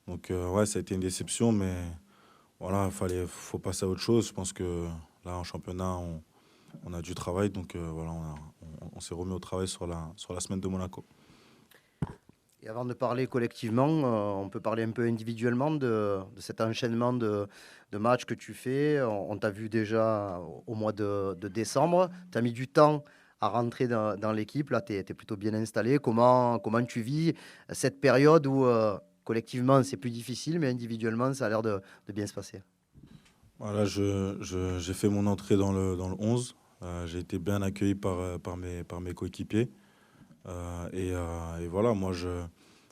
Donc, ouais, ça a été une déception, mais voilà, faut passer à autre chose. Je pense que là, en championnat, on a du travail. Donc, voilà, on s'est remis au travail sur la semaine de Monaco. Et avant de parler collectivement, on peut parler un peu individuellement de cet enchaînement de matchs que tu fais. On t'a vu déjà au mois de décembre. Tu as mis du temps à rentrer dans l'équipe. Là, tu es plutôt bien installé. Comment tu vis cette période où collectivement c'est plus difficile, mais individuellement ça a l'air de bien se passer? Voilà, j'ai fait mon entrée dans le 11. J'ai été bien accueilli par mes coéquipiers. Et voilà,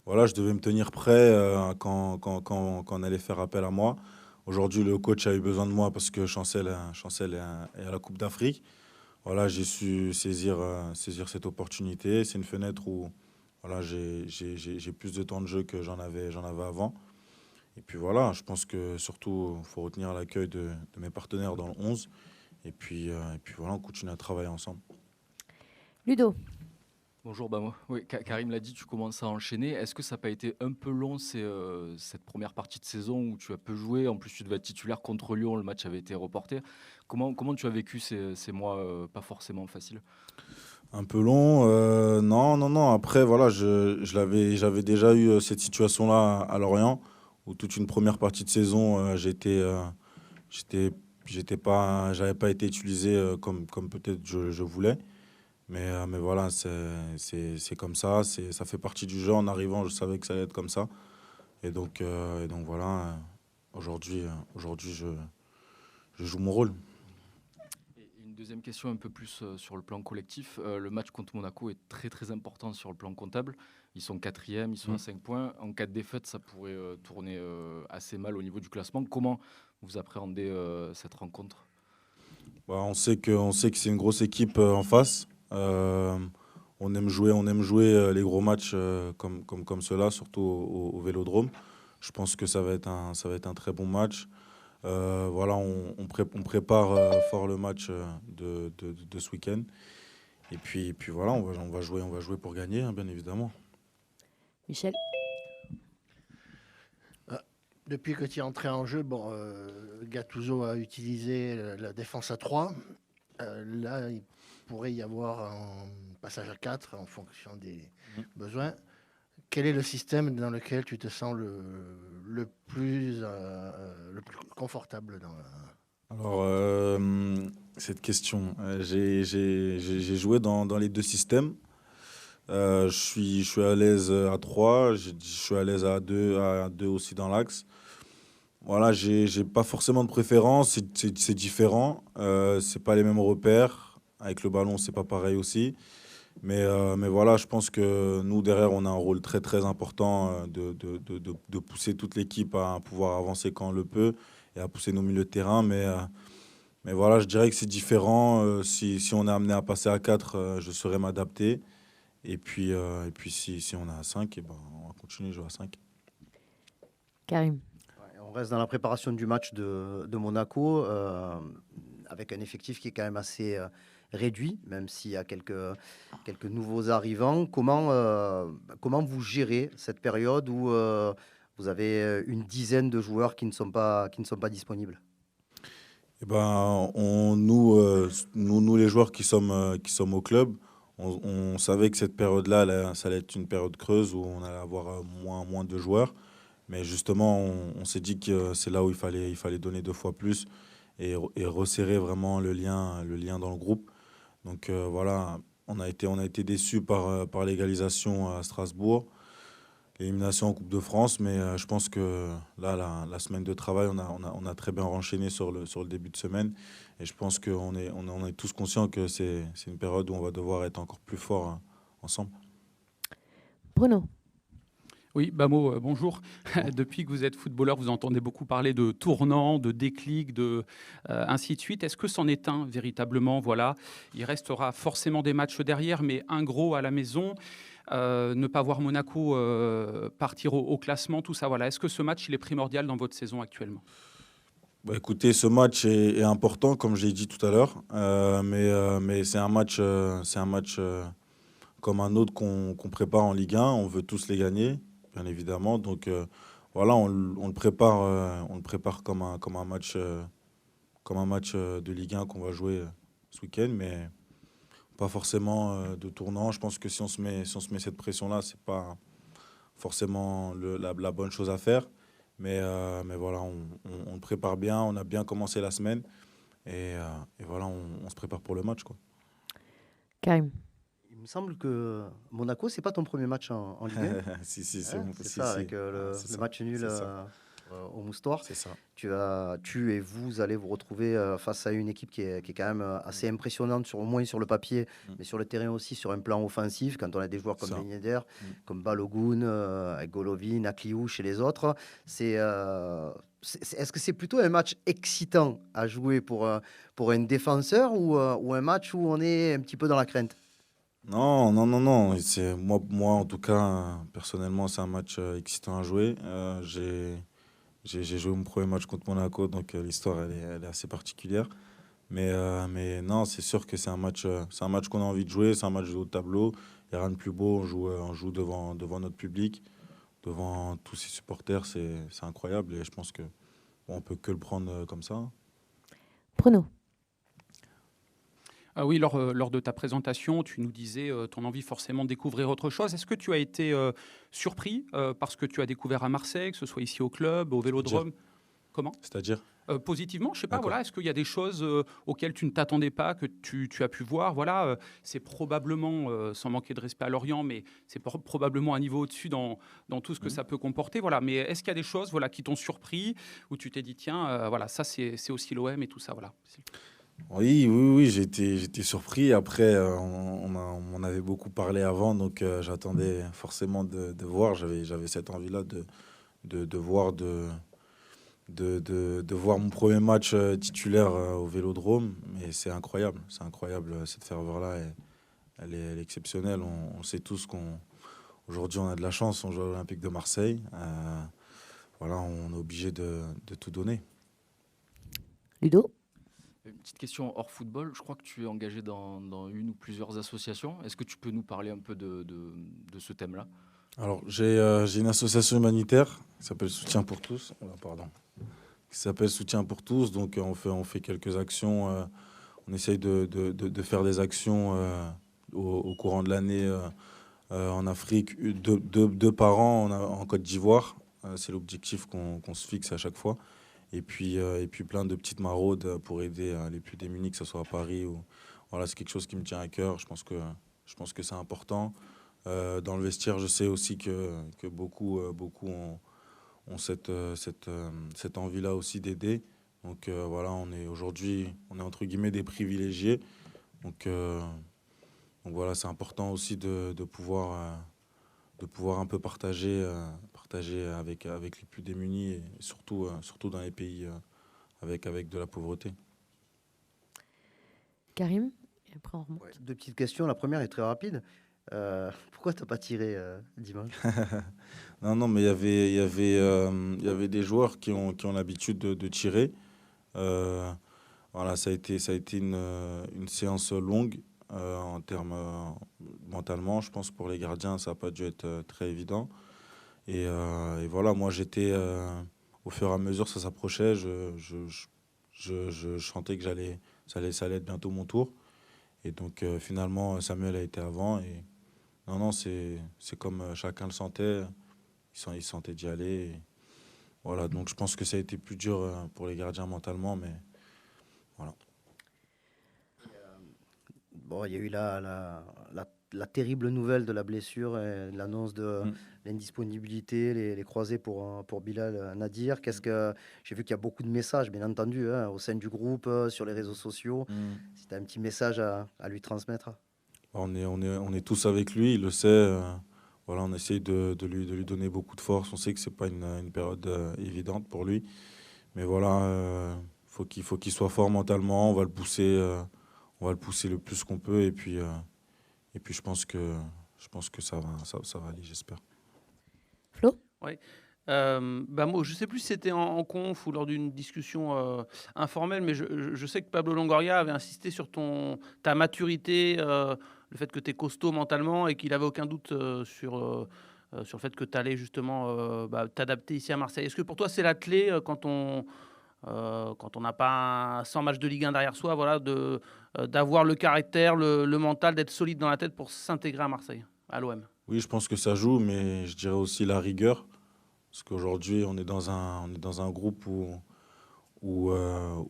voilà, je devais me tenir prêt quand on allait faire appel à moi. Aujourd'hui, le coach a eu besoin de moi parce que Chancel est à la Coupe d'Afrique. Voilà, j'ai su saisir cette opportunité. C'est une fenêtre où voilà, j'ai plus de temps de jeu que j'en avais avant. Et puis voilà, je pense que surtout, il faut retenir l'accueil de mes partenaires dans le 11. Et puis voilà, on continue à travailler ensemble. Ludo, Bonjour, bah moi, oui, Karim l'a dit, tu commences à enchaîner. Est-ce que ça n'a pas été un peu long cette première partie de saison où tu as peu joué? En plus, tu devais être titulaire contre Lyon, le match avait été reporté. Comment tu as vécu ces mois pas forcément faciles? Un peu long, non, non, non. Après, voilà, j'avais déjà eu cette situation-là à Lorient, où toute une première partie de saison, j'étais, j'avais pas été utilisé comme peut-être je voulais. Mais voilà, c'est comme ça, ça fait partie du jeu. En arrivant, je savais que ça allait être comme ça. Et donc voilà, aujourd'hui, je joue mon rôle. Et une deuxième question un peu plus sur le plan collectif. Le match contre Monaco est très très important sur le plan comptable. Ils sont quatrième, ils sont à 5 points. En cas de défaite, ça pourrait tourner assez mal au niveau du classement. Comment vous appréhendez cette rencontre? Bah, on sait que c'est une grosse équipe en face. On aime jouer les gros matchs comme ceux-là, surtout au Vélodrome. Je pense que ça va être un très bon match. Voilà, on prépare fort le match de ce week-end. Puis voilà, on va jouer pour gagner, hein, bien évidemment. Michel, Depuis que tu es entré en jeu, bon, Gattuso a utilisé la défense à 3. Là, il pourrait y avoir un passage à 4 en fonction des besoins. Quel est le système dans lequel tu te sens le plus confortable Alors, cette question, j'ai joué dans les deux systèmes. Je suis à l'aise à 3, je suis à l'aise à 2 aussi dans l'axe. Voilà, j'ai pas forcément de préférence, c'est différent. C'est pas les mêmes repères. Avec le ballon, c'est pas pareil aussi. Mais voilà, je pense que nous, derrière, on a un rôle très très important de pousser toute l'équipe à pouvoir avancer quand on le peut et à pousser nos milieux de terrain. Mais voilà, je dirais que c'est différent. Si on est amené à passer à 4, je saurais m'adapter. Et puis si on est à 5, et ben, on va continuer de jouer à 5. Karim. Ouais, on reste dans la préparation du match de Monaco, avec un effectif qui est quand même assez réduit, même s'il y a quelques nouveaux arrivants. Comment vous gérez cette période où vous avez une dizaine de joueurs qui ne sont pas disponibles? Et ben, nous, les joueurs qui sommes au club, on savait que cette période-là, ça allait être une période creuse où on allait avoir moins de joueurs. Mais justement, on s'est dit que c'est là où il fallait donner 2 fois plus et resserrer vraiment le lien dans le groupe. Donc voilà, on a été déçus par l'égalisation à Strasbourg, l'élimination en Coupe de France, mais je pense que là, la semaine de travail, on a très bien enchaîné sur le début de semaine. Et je pense on est tous conscients que c'est une période où on va devoir être encore plus fort hein, ensemble. Bruno. Oui, Bamo, bonjour. Depuis que vous êtes footballeur, vous entendez beaucoup parler de tournant, de déclic, ainsi de suite. Est-ce que c'en est un véritablement? Voilà, il restera forcément des matchs derrière, mais un gros à la maison. Ne pas voir Monaco partir au classement, tout ça. Voilà. Est-ce que ce match il est primordial dans votre saison actuellement? Bah, écoutez, ce match est important, comme j'ai dit tout à l'heure, mais c'est un match comme un autre qu'on prépare en Ligue 1. On veut tous les gagner, bien évidemment. Donc voilà, on le prépare comme un match de Ligue 1 qu'on va jouer ce week-end, mais pas forcément de tournant. Je pense que si on se met cette pression-là, c'est pas forcément la bonne chose à faire. Mais voilà, on le prépare bien, on a bien commencé la semaine et voilà, on se prépare pour le match, quoi. Karim. Il me semble que Monaco, c'est pas ton premier match en Ligue 1. Si, si, Hein, c'est ça, avec C'est le ça, match nul c'est ça, au Moustoir. c'est ça. Tu et vous allez vous retrouver face à une équipe qui est quand même assez impressionnante, au moins sur le papier, mais sur le terrain aussi, sur un plan offensif, quand on a des joueurs comme Ça. Ben Yedder, Mm. comme Balogun, avec Golovin, Akliouche et les autres. Est-ce que c'est plutôt un match excitant à jouer pour un défenseur ou un match où on est un petit peu dans la crainte? Non, non, non, non. Moi, en tout cas, personnellement, c'est un match excitant à jouer. J'ai joué mon premier match contre Monaco, donc l'histoire, elle est assez particulière. Mais non, c'est sûr que c'est un match qu'on a envie de jouer, c'est un match de haut tableau. Il n'y a rien de plus beau, on joue devant notre public, devant tous ses supporters, c'est incroyable et je pense que bon, on peut que le prendre comme ça. Bruno. Ah oui, lors de ta présentation, tu nous disais ton envie forcément de découvrir autre chose. Est-ce que tu as été surpris par ce que tu as découvert à Marseille, que ce soit ici au club, au Vélodrome? Comment? C'est-à-dire? Positivement, je sais pas, D'accord. voilà, est-ce qu'il y a des choses auxquelles tu ne t'attendais pas, que tu as pu voir? Voilà, c'est probablement, sans manquer de respect à Lorient, mais c'est probablement un niveau au-dessus dans tout ce que Mhm. ça peut comporter. Voilà. Mais est-ce qu'il y a des choses voilà, qui t'ont surpris, où tu t'es dit, tiens, voilà, ça c'est aussi l'OM et tout ça, voilà. Oui, oui, oui, j'étais surpris. Après, on en avait beaucoup parlé avant, donc j'attendais forcément de voir. J'avais cette envie-là de voir, de voir mon premier match titulaire au Vélodrome. Mais c'est incroyable cette ferveur-là. Elle est exceptionnelle. On sait tous qu'aujourd'hui, on a de la chance. On joue à l'Olympique de Marseille. Voilà, on est obligé de tout donner. Ludo. Une petite question hors football. Je crois que tu es engagé dans une ou plusieurs associations. Est-ce que tu peux nous parler un peu de ce thème-là? Alors, j'ai une association humanitaire qui s'appelle Soutien pour tous. Oh là, pardon. Qui s'appelle Soutien pour tous. Donc, on fait quelques actions. On essaye de faire des actions au courant de l'année en Afrique, deux par an en Côte d'Ivoire. C'est l'objectif qu'on se fixe à chaque fois. Et puis plein de petites maraudes pour aider les plus démunis, que ce soit à Paris ou voilà, c'est quelque chose qui me tient à cœur. Je pense que c'est important. Dans le vestiaire, je sais aussi que beaucoup ont cette envie-là aussi d'aider. Donc voilà, aujourd'hui, on est entre guillemets des privilégiés. Donc voilà, c'est important aussi de pouvoir un peu partager avec les plus démunis et surtout dans les pays avec de la pauvreté. Karim. Et après, on remonte. Ouais, deux petites questions. La première est très rapide. Pourquoi t'as pas tiré dimanche? Non, non, mais il y avait des joueurs qui ont l'habitude de tirer. Voilà, ça a été une séance longue en termes mentalement. Je pense que pour les gardiens, ça n'a pas dû être très évident. Et voilà, moi j'étais au fur et à mesure ça s'approchait, je sentais que ça allait être bientôt mon tour. Et donc finalement Samuel a été avant. Et non, non, c'est comme chacun le sentait. Il sentait d'y aller. Et voilà, donc je pense que ça a été plus dur pour les gardiens mentalement, mais voilà. Bon, il y a eu la terrible nouvelle de la blessure et l'annonce de l'indisponibilité, les croisés pour Bilal Nadir. J'ai vu qu'il y a beaucoup de messages, bien entendu, hein, au sein du groupe, sur les réseaux sociaux. Si tu as un petit message à lui transmettre. On est tous avec lui, il le sait. Voilà, on essaye de lui donner beaucoup de force. On sait que c'est pas une période évidente pour lui. Mais voilà, faut qu'il soit fort mentalement. On va le pousser le plus qu'on peut. Et puis je pense que ça va aller, j'espère. Flo. Moi, je ne sais plus si c'était en conf ou lors d'une discussion informelle, mais je sais que Pablo Longoria avait insisté sur ta maturité, le fait que tu es costaud mentalement et qu'il n'avait aucun doute sur sur le fait que tu allais justement t'adapter ici à Marseille. Est-ce que pour toi, c'est la clé quand on n'a pas 100 matchs de Ligue 1 derrière soi, voilà, d'avoir le caractère, le mental, d'être solide dans la tête pour s'intégrer à Marseille, à l'OM? Oui, je pense que ça joue, mais je dirais aussi la rigueur. Parce qu'aujourd'hui, on est dans un groupe où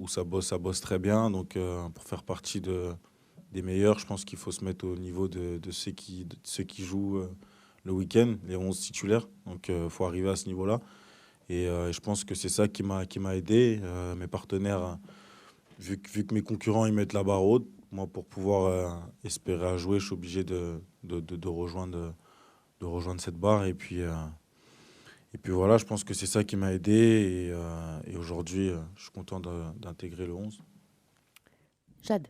ça bosse très bien. Donc, pour faire partie des meilleurs, je pense qu'il faut se mettre au niveau de ceux qui jouent le week-end, les 11 titulaires. Donc, il faut arriver à ce niveau-là. Et je pense que c'est ça qui m'a aidé. Mes partenaires, vu que mes concurrents ils mettent la barre haute, moi, pour pouvoir espérer à jouer, je suis obligé de rejoindre cette barre. Et puis voilà, je pense que c'est ça qui m'a aidé. Et aujourd'hui, je suis content d'intégrer le 11. Jade.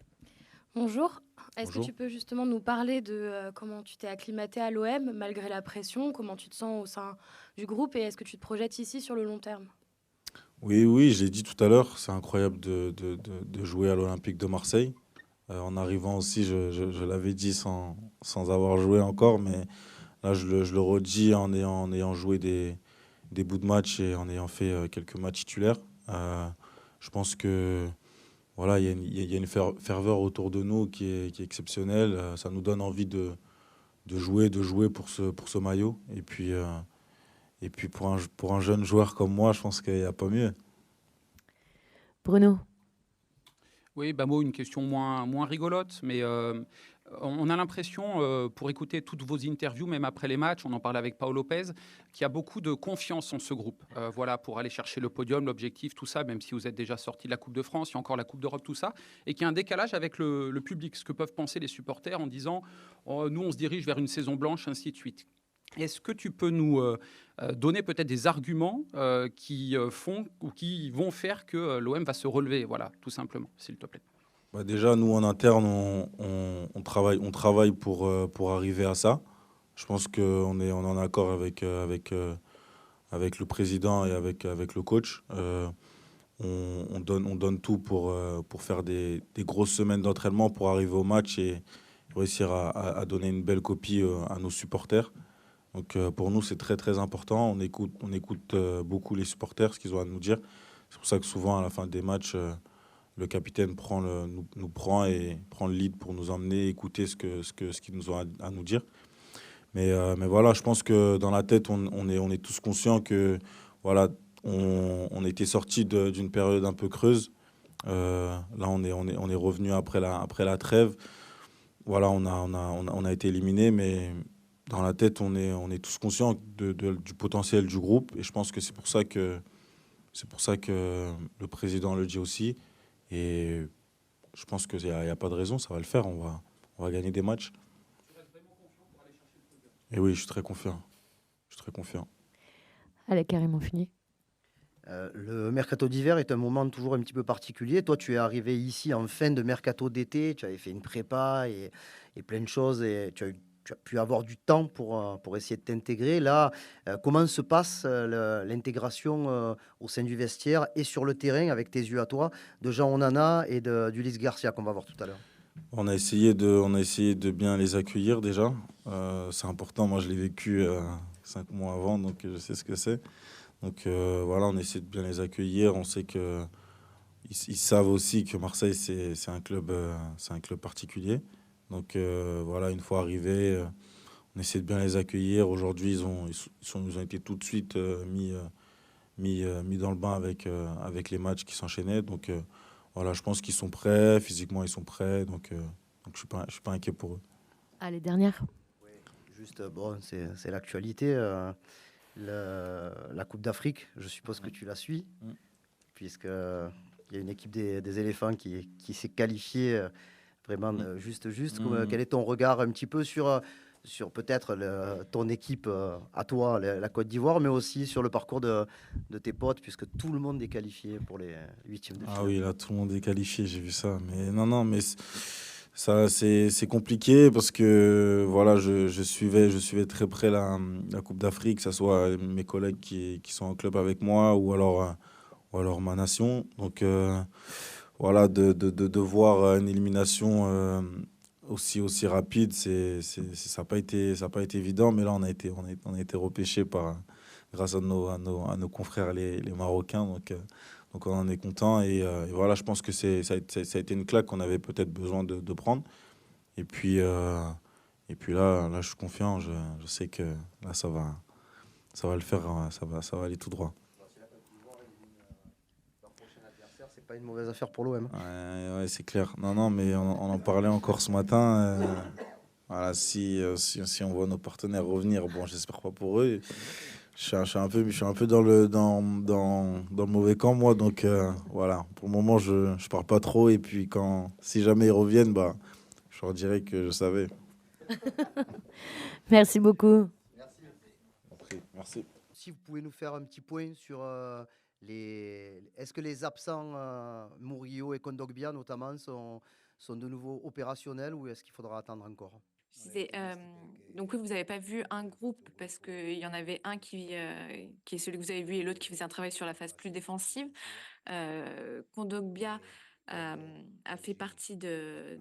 Bonjour. Est-ce que Bonjour. tu peux justement nous parler de comment tu t'es acclimaté à l'OM malgré la pression, comment tu te sens au sein du groupe et est-ce que tu te projettes ici sur le long terme? Oui, oui, je l'ai dit tout à l'heure, c'est incroyable de jouer à l'Olympique de Marseille. En arrivant aussi, je l'avais dit sans avoir joué encore, mais là, je le redis en ayant joué des bouts de match et en ayant fait quelques matchs titulaires. Je pense que voilà, il y a une ferveur autour de nous qui est exceptionnelle. Ça nous donne envie de jouer pour ce maillot. Et puis pour un jeune joueur comme moi, je pense qu'il n'y a pas mieux. Bruno. Oui, Bamo, une question moins rigolote, mais on a l'impression, pour écouter toutes vos interviews, même après les matchs, on en parlait avec Paolo Lopez, qu'il y a beaucoup de confiance en ce groupe. Voilà, pour aller chercher le podium, l'objectif, tout ça, même si vous êtes déjà sorti de la Coupe de France, il y a encore la Coupe d'Europe, tout ça, et qu'il y a un décalage avec le public, ce que peuvent penser les supporters en disant oh, nous, on se dirige vers une saison blanche, ainsi de suite. Est-ce que tu peux nous donner peut-être des arguments qui font ou qui vont faire que l'OM va se relever, voilà, tout simplement, s'il te plaît. Bah déjà, nous, en interne, on travaille pour arriver à ça. Je pense qu'on est en accord avec le président et avec le coach. On donne tout pour faire des grosses semaines d'entraînement pour arriver au match et réussir à donner une belle copie à nos supporters. Donc pour nous, c'est très très important. On écoute beaucoup les supporters, ce qu'ils ont à nous dire. C'est pour ça que souvent, à la fin des matchs, le capitaine nous prend et prend le lead pour nous emmener, écouter ce qu'ils nous ont à nous dire. Mais voilà, je pense que dans la tête, on est tous conscients que voilà, on était sortis d'une période un peu creuse. Là, on est revenu après la trêve. Voilà, on a été éliminés, mais dans la tête, on est tous conscients du potentiel du groupe. Et je pense que c'est pour ça que le président le dit aussi. Et je pense qu'il n'y a pas de raison, ça va le faire. On va gagner des matchs. Et oui, je suis très confiant. Allez, carrément fini. Le mercato d'hiver est un moment toujours un petit peu particulier. Toi, tu es arrivé ici en fin de mercato d'été. Tu avais fait une prépa et plein de choses. Et tu as pu avoir du temps pour essayer de t'intégrer. Là, comment se passe l'intégration au sein du vestiaire et sur le terrain, avec tes yeux à toi, de Jean Onana et d'Ulysse Garcia, qu'on va voir tout à l'heure? On a essayé de bien les accueillir déjà. C'est important. Moi, je l'ai vécu 5 mois avant, donc je sais ce que c'est. Donc voilà, on essaie de bien les accueillir. On sait que ils savent aussi que Marseille, c'est un club particulier. Donc voilà, une fois arrivés, on essaie de bien les accueillir. Aujourd'hui, ils nous ont été tout de suite mis dans le bain avec les matchs qui s'enchaînaient. Donc voilà, je pense qu'ils sont prêts. Physiquement, ils sont prêts. Donc je suis pas inquiet pour eux. Allez, dernière. Juste, bon, c'est l'actualité. La Coupe d'Afrique, je suppose que tu la suis, puisqu'il y a une équipe des éléphants qui s'est qualifiée vraiment juste. Quel est ton regard un petit peu sur peut-être ton équipe à toi, la Côte d'Ivoire, mais aussi sur le parcours de tes potes, puisque tout le monde est qualifié pour les huitièmes de finale? Ah oui, là, tout le monde est qualifié, j'ai vu ça. Mais non, mais ça, c'est compliqué parce que voilà, je suivais très près la Coupe d'Afrique, que ce soit mes collègues qui sont en club avec moi ou alors ma nation. Donc voilà, de voir une élimination aussi rapide, ça n'a pas été évident, mais là, on a été repêché grâce à nos confrères les Marocains, donc on en est content. Et voilà, je pense que ça a été une claque qu'on avait peut-être besoin de prendre. Et puis, là, je suis confiant, je sais que là, ça va le faire, ça va aller tout droit. Leur prochain adversaire, c'est pas une mauvaise affaire pour l'OM. Ouais, c'est clair. Non, mais on en parlait encore ce matin. Voilà, si on voit nos partenaires revenir, bon, j'espère pas pour eux. Je suis un peu dans le mauvais camp, moi. Donc voilà, pour le moment, je parle pas trop. Et puis si jamais ils reviennent, bah, je leur dirai que je savais. Merci beaucoup. Merci. Si vous pouvez nous faire un petit point sur est-ce que les absents Murillo et Kondogbia notamment sont de nouveau opérationnels ou est-ce qu'il faudra attendre encore? Donc oui, vous n'avez pas vu un groupe parce qu'il y en avait un qui est celui que vous avez vu et l'autre qui faisait un travail sur la phase plus défensive. Kondogbia a fait partie de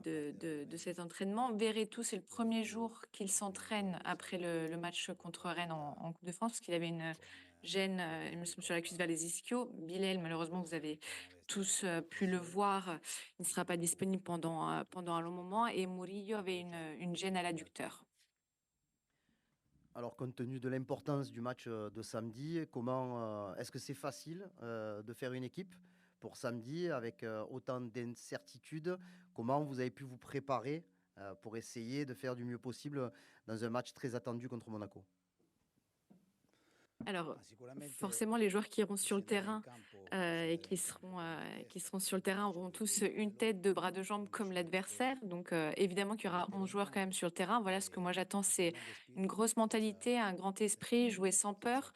cet entraînement. Verretou, c'est le premier jour qu'il s'entraîne après le match contre Rennes en Coupe de France parce qu'il avait une gêne, il me semble, sur la cuisse vers les ischios. Bilal, malheureusement, vous avez tous pu le voir, il ne sera pas disponible pendant un long moment. Et Murillo avait une gêne à l'adducteur. Alors, compte tenu de l'importance du match de samedi, est-ce que c'est facile de faire une équipe pour samedi avec autant d'incertitudes? Comment vous avez pu vous préparer pour essayer de faire du mieux possible dans un match très attendu contre Monaco? Alors, forcément, les joueurs qui iront sur le terrain et qui seront sur le terrain auront tous une tête, deux bras, deux jambes comme l'adversaire. Donc, évidemment qu'il y aura 11 joueurs quand même sur le terrain. Voilà, ce que moi j'attends, c'est une grosse mentalité, un grand esprit, jouer sans peur,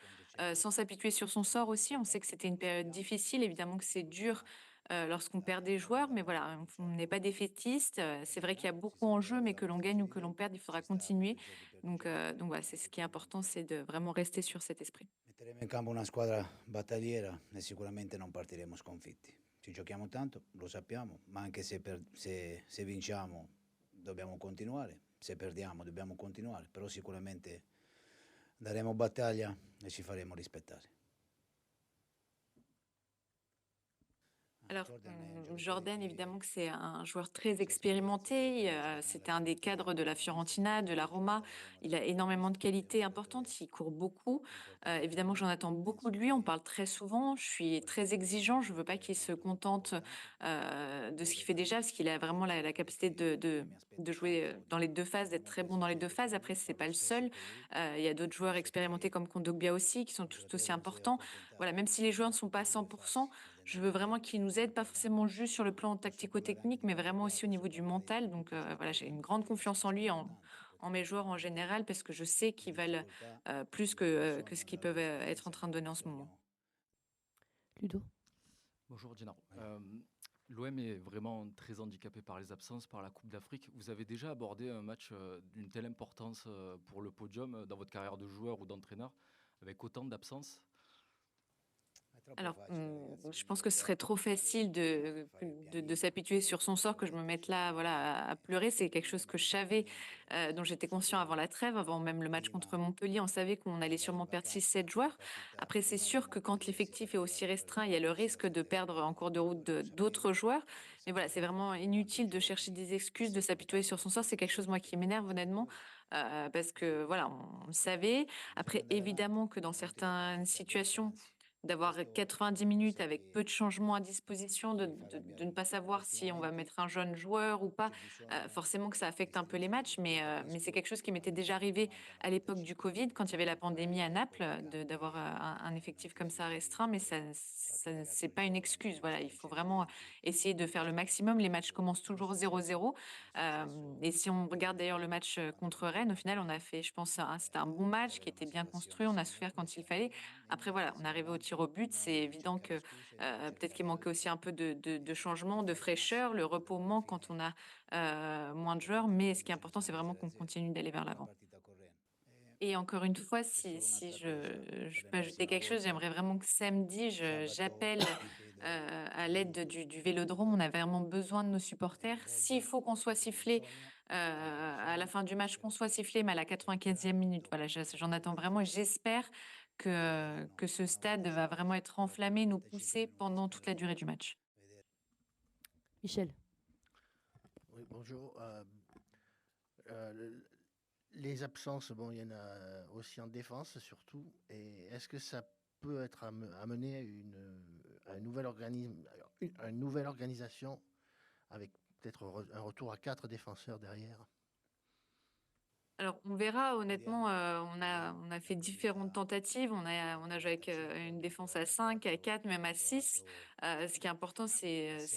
sans s'apitoyer sur son sort aussi. On sait que c'était une période difficile. Évidemment que c'est dur lorsqu'on perd des joueurs, mais voilà, on n'est pas défaitiste. C'est vrai qu'il y a beaucoup en jeu, mais que l'on gagne ou que l'on perde, il faudra continuer. Donc voilà, c'est ce qui est important, c'est de vraiment rester sur cet esprit. Metteremo in campo una squadra battagliera e sicuramente non partiremo sconfitti. Ci giochiamo tanto, lo sappiamo, ma anche se vinciamo dobbiamo continuare, se perdiamo dobbiamo continuare, però sicuramente daremo battaglia e ci faremo rispettare. Alors, Jordan, évidemment que c'est un joueur très expérimenté. C'était un des cadres de la Fiorentina, de la Roma. Il a énormément de qualités importantes. Il court beaucoup. Évidemment, j'en attends beaucoup de lui. On parle très souvent. Je suis très exigeant. Je ne veux pas qu'il se contente de ce qu'il fait déjà, parce qu'il a vraiment la capacité de jouer dans les deux phases, d'être très bon dans les deux phases. Après, c'est pas le seul. Il y a d'autres joueurs expérimentés comme Kondogbia aussi, qui sont tout aussi importants. Voilà, même si les joueurs ne sont pas à 100%, je veux vraiment qu'il nous aide, pas forcément juste sur le plan tactico-technique, mais vraiment aussi au niveau du mental. Donc voilà, j'ai une grande confiance en lui, en mes joueurs en général, parce que je sais qu'ils valent plus que ce qu'ils peuvent être en train de donner en ce moment. Ludo. Bonjour Gennaro. L'OM est vraiment très handicapé par les absences, par la Coupe d'Afrique. Vous avez déjà abordé un match d'une telle importance pour le podium dans votre carrière de joueur ou d'entraîneur, avec autant d'absences? Alors, je pense que ce serait trop facile de s'apitoyer sur son sort, que je me mette là, voilà, à pleurer. C'est quelque chose que je savais, dont j'étais conscient avant la trêve, avant même le match contre Montpellier. On savait qu'on allait sûrement perdre 6-7 joueurs. Après, c'est sûr que quand l'effectif est aussi restreint, il y a le risque de perdre en cours de route d'autres joueurs. Mais voilà, c'est vraiment inutile de chercher des excuses, de s'apitoyer sur son sort. C'est quelque chose, moi, qui m'énerve honnêtement, parce que voilà, on le savait. Après, évidemment que dans certaines situations, d'avoir 90 minutes avec peu de changements à disposition, de ne pas savoir si on va mettre un jeune joueur ou pas, forcément que ça affecte un peu les matchs, mais c'est quelque chose qui m'était déjà arrivé à l'époque du Covid, quand il y avait la pandémie à Naples, d'avoir un effectif comme ça restreint, mais ça c'est pas une excuse. Voilà, il faut vraiment essayer de faire le maximum. Les matchs commencent toujours 0-0. Et si on regarde d'ailleurs le match contre Rennes, au final, on a fait, je pense, c'était un bon match qui était bien construit. On a souffert quand il fallait. Après, voilà, on est arrivé au tir au but. C'est évident que peut-être qu'il manquait aussi un peu de changement, de fraîcheur. Le repos manque quand on a moins de joueurs. Mais ce qui est important, c'est vraiment qu'on continue d'aller vers l'avant. Et encore une fois, si je peux ajouter quelque chose, j'aimerais vraiment que samedi, j'appelle à l'aide du Vélodrome. On a vraiment besoin de nos supporters. S'il faut qu'on soit sifflé à la fin du match qu'on soit sifflé, mais à la 95e minute. Voilà, j'en attends vraiment et j'espère que ce stade va vraiment être enflammé, nous pousser pendant toute la durée du match. Michel. Oui, bonjour. Les absences, bon, il y en a aussi en défense surtout. Et est-ce que ça peut être amené à une nouvelle organisation avec peut-être un retour à 4 défenseurs derrière? Alors, on verra, honnêtement, on a fait différentes tentatives. On a joué avec une défense à 5, à 4, même à 6. Ce qui est important,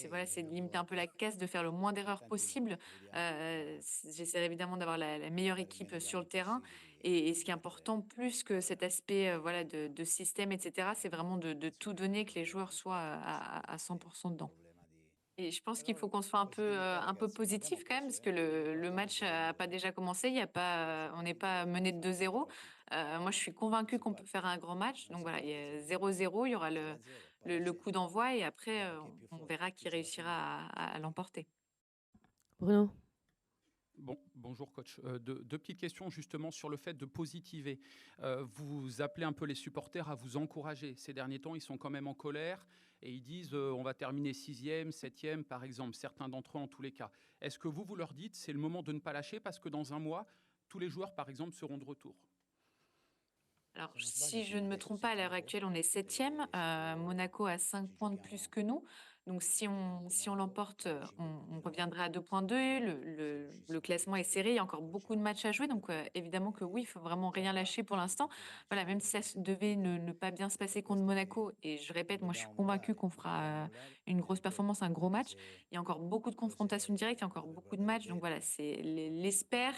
voilà, c'est de limiter un peu la casse, de faire le moins d'erreurs possible. J'essaie évidemment d'avoir la meilleure équipe sur le terrain. Et ce qui est important, plus que cet aspect voilà, de système, etc., c'est vraiment de tout donner, que les joueurs soient à 100% dedans. Et je pense qu'il faut qu'on soit un peu positif quand même, parce que le match n'a pas déjà commencé. Il y a pas, on n'est pas mené de 2-0. Moi, je suis convaincue qu'on peut faire un grand match. Donc voilà, il y a 0-0, il y aura le coup d'envoi et après, on verra qui réussira à l'emporter. Bruno. Bonjour coach. Deux petites questions justement sur le fait de positiver. Vous appelez un peu les supporters à vous encourager. Ces derniers temps, ils sont quand même en colère et ils disent on va terminer 6e, 7e par exemple, certains d'entre eux en tous les cas. Est-ce que vous leur dites c'est le moment de ne pas lâcher parce que dans un mois, tous les joueurs par exemple seront de retour? Alors, si je ne me trompe pas, à l'heure actuelle, on est 7e. Monaco a 5 points de plus que nous. Donc, si on l'emporte, on reviendra à 2 points d'eux. Le classement est serré. Il y a encore beaucoup de matchs à jouer. Donc, évidemment que oui, il faut vraiment rien lâcher pour l'instant. Voilà, même si ça devait ne pas bien se passer contre Monaco. Et je répète, moi, je suis convaincue qu'on fera une grosse performance, un gros match. Il y a encore beaucoup de confrontations directes. Il y a encore beaucoup de matchs. Donc, voilà, c'est l'espoir,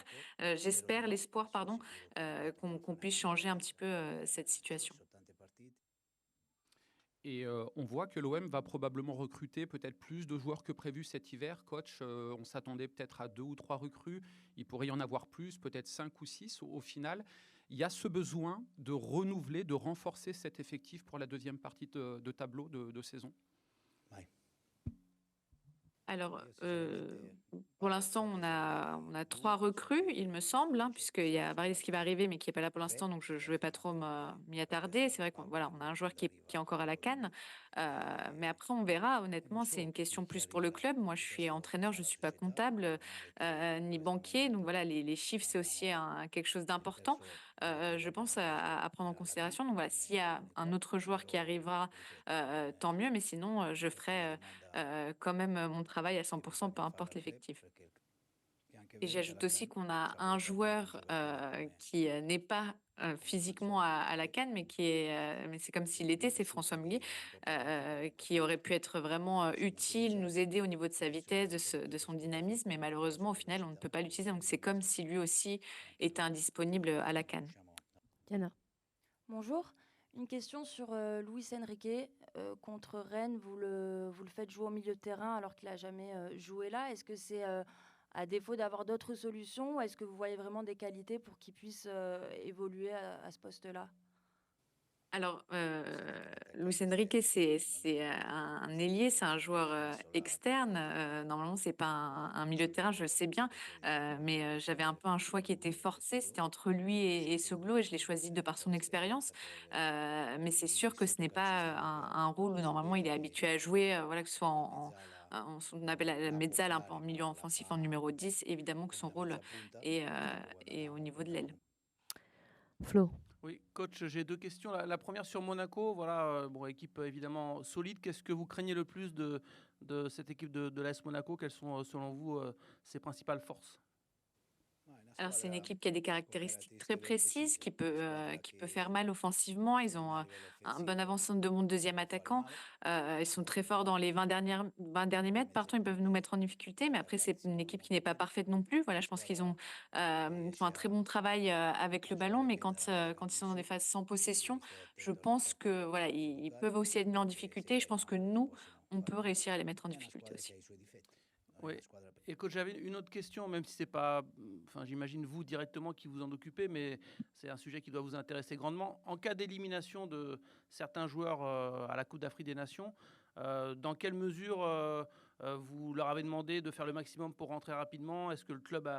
pardon, qu'on puisse changer un petit peu cette situation. Et on voit que l'OM va probablement recruter peut-être plus de joueurs que prévu cet hiver. Coach, on s'attendait peut-être à 2 ou 3 recrues. Il pourrait y en avoir plus, peut-être 5 ou 6 au final. Il y a ce besoin de renouveler, de renforcer cet effectif pour la deuxième partie de tableau de saison. Alors, pour l'instant, on a 3 recrues, il me semble, hein, puisqu'il y a Varilis qui va arriver, mais qui n'est pas là pour l'instant, donc je ne vais pas trop m'y attarder. C'est vrai qu'on voilà, on a un joueur qui est encore à la CAN, mais après, on verra. Honnêtement, c'est une question plus pour le club. Moi, je suis entraîneur, je ne suis pas comptable ni banquier, donc voilà, les chiffres, c'est aussi quelque chose d'important, je pense, à prendre en considération. Donc voilà, s'il y a un autre joueur qui arrivera, tant mieux, mais sinon, je ferai quand même mon travail à 100%, peu importe l'effectif. Et j'ajoute aussi qu'on a un joueur qui n'est pas physiquement à la CAN, mais mais c'est comme s'il l'était, c'est François Muguet, qui aurait pu être vraiment utile, nous aider au niveau de sa vitesse, de son dynamisme, mais malheureusement, au final, on ne peut pas l'utiliser. Donc c'est comme si lui aussi était indisponible à la CAN. Diana. Bonjour. Une question sur Luis Enrique. Contre Rennes, vous le faites jouer au milieu de terrain alors qu'il n'a jamais joué là. Est-ce que c'est à défaut d'avoir d'autres solutions ou est-ce que vous voyez vraiment des qualités pour qu'il puisse évoluer à ce poste-là? Alors, Luis Enrique, c'est un ailier, c'est un joueur externe. Normalement, c'est pas un milieu de terrain, je le sais bien. Mais j'avais un peu un choix qui était forcé. C'était entre lui et Soglo et je l'ai choisi de par son expérience. Mais c'est sûr que ce n'est pas un rôle où normalement il est habitué à jouer, voilà, que ce soit on appelle la mezzala, un peu en milieu offensif, en numéro 10. Évidemment que son rôle est au niveau de l'aile. Flo. Oui, coach, j'ai 2 questions. La première sur Monaco, voilà, bon, équipe évidemment solide. Qu'est-ce que vous craignez le plus de cette équipe de l'AS Monaco? Quelles sont, selon vous, ses principales forces? Alors, c'est une équipe qui a des caractéristiques très précises, qui peut faire mal offensivement. Ils ont un bon avancement de mon deuxième attaquant. Ils sont très forts dans les 20 derniers mètres. Partout, ils peuvent nous mettre en difficulté. Mais après, c'est une équipe qui n'est pas parfaite non plus. Voilà, je pense qu'ils font un très bon travail avec le ballon. Mais quand ils sont dans des phases sans possession, je pense que voilà, ils peuvent aussi être mis en difficulté. Je pense que nous, on peut réussir à les mettre en difficulté aussi. Oui. Et coach, j'avais une autre question, même si c'est pas, enfin, j'imagine vous directement qui vous en occupez, mais c'est un sujet qui doit vous intéresser grandement. En cas d'élimination de certains joueurs à la Coupe d'Afrique des Nations, dans quelle mesure vous leur avez demandé de faire le maximum pour rentrer rapidement. Est-ce que le club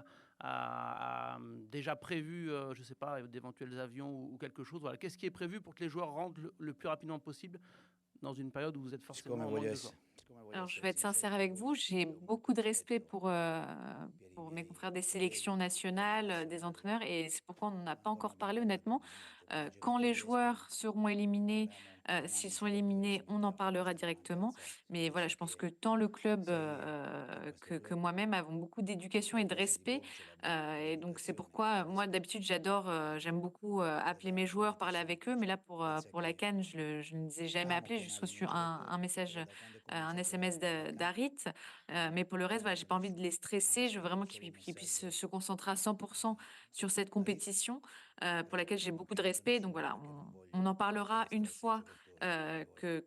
a déjà prévu, je ne sais pas, d'éventuels avions ou quelque chose? Voilà. Qu'est-ce qui est prévu pour que les joueurs rentrent le plus rapidement possible dans une période où vous êtes forcément en manque de joueurs? Alors, je vais être sincère avec vous, j'ai beaucoup de respect pour mes confrères des sélections nationales, des entraîneurs, et c'est pourquoi on n'en a pas encore parlé honnêtement. Quand les joueurs seront éliminés, s'ils sont éliminés, on en parlera directement. Mais voilà, je pense que tant le club que moi-même avons beaucoup d'éducation et de respect. Et donc, c'est pourquoi moi, d'habitude, j'aime beaucoup appeler mes joueurs, parler avec eux. Mais là, pour la CAN, je ne les ai jamais appelés. J'ai juste reçu un message, un SMS d'Arit. Mais pour le reste, voilà, j'ai pas envie de les stresser. Je veux vraiment qu'ils puissent se concentrer à 100% sur cette compétition pour laquelle j'ai beaucoup de respect. Donc voilà, on en parlera une fois que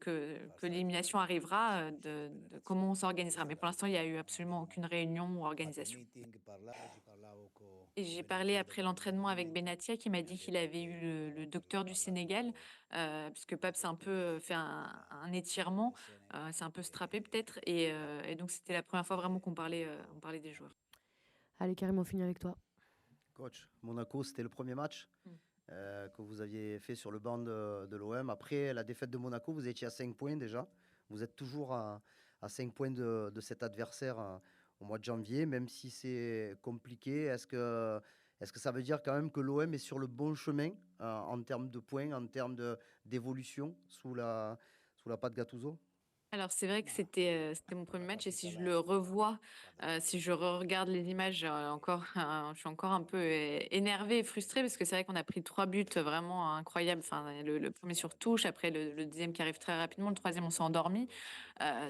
l'élimination arrivera, de comment on s'organisera. Mais pour l'instant, il n'y a eu absolument aucune réunion ou organisation. Et j'ai parlé après l'entraînement avec Benatia qui m'a dit qu'il avait eu le docteur du Sénégal, puisque Pape s'est un peu fait un étirement, c'est un peu strappé peut-être. Et donc, c'était la première fois vraiment on parlait des joueurs. Allez, Karim, on finit avec toi. Coach, Monaco, c'était le premier match que vous aviez fait sur le banc de l'OM. Après la défaite de Monaco, vous étiez à 5 points déjà. Vous êtes toujours à 5 points de cet adversaire au mois de janvier, même si c'est compliqué. Est-ce que ça veut dire quand même que l'OM est sur le bon chemin en termes de points, en termes d'évolution sous la patte Gattuso? Alors, c'est vrai que c'était mon premier match, et si je le revois, si je regarde les images, je suis encore un peu énervée et frustrée parce que c'est vrai qu'on a pris 3 buts vraiment incroyables. Enfin, le 1er sur touche, après le 2e qui arrive très rapidement, le 3e on s'est endormi.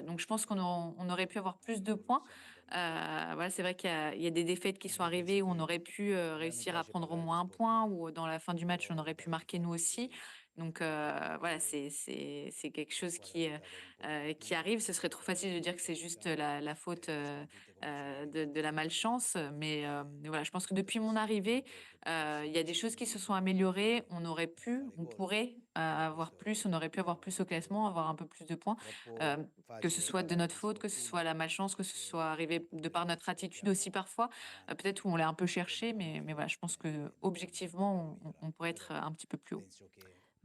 Donc je pense on aurait pu avoir plus de points. Voilà, c'est vrai qu'il y a des défaites qui sont arrivées où on aurait pu réussir à prendre au moins un point, ou dans la fin du match, on aurait pu marquer nous aussi. Donc voilà, c'est quelque chose qui arrive. Ce serait trop facile de dire que c'est juste la faute de la malchance. Mais voilà, je pense que depuis mon arrivée, il y a des choses qui se sont améliorées. On pourrait avoir plus, on aurait pu avoir plus au classement, avoir un peu plus de points. Que ce soit de notre faute, que ce soit la malchance, que ce soit arrivé de par notre attitude aussi parfois. Peut-être où on l'a un peu cherché, mais voilà, je pense que objectivement, on pourrait être un petit peu plus haut.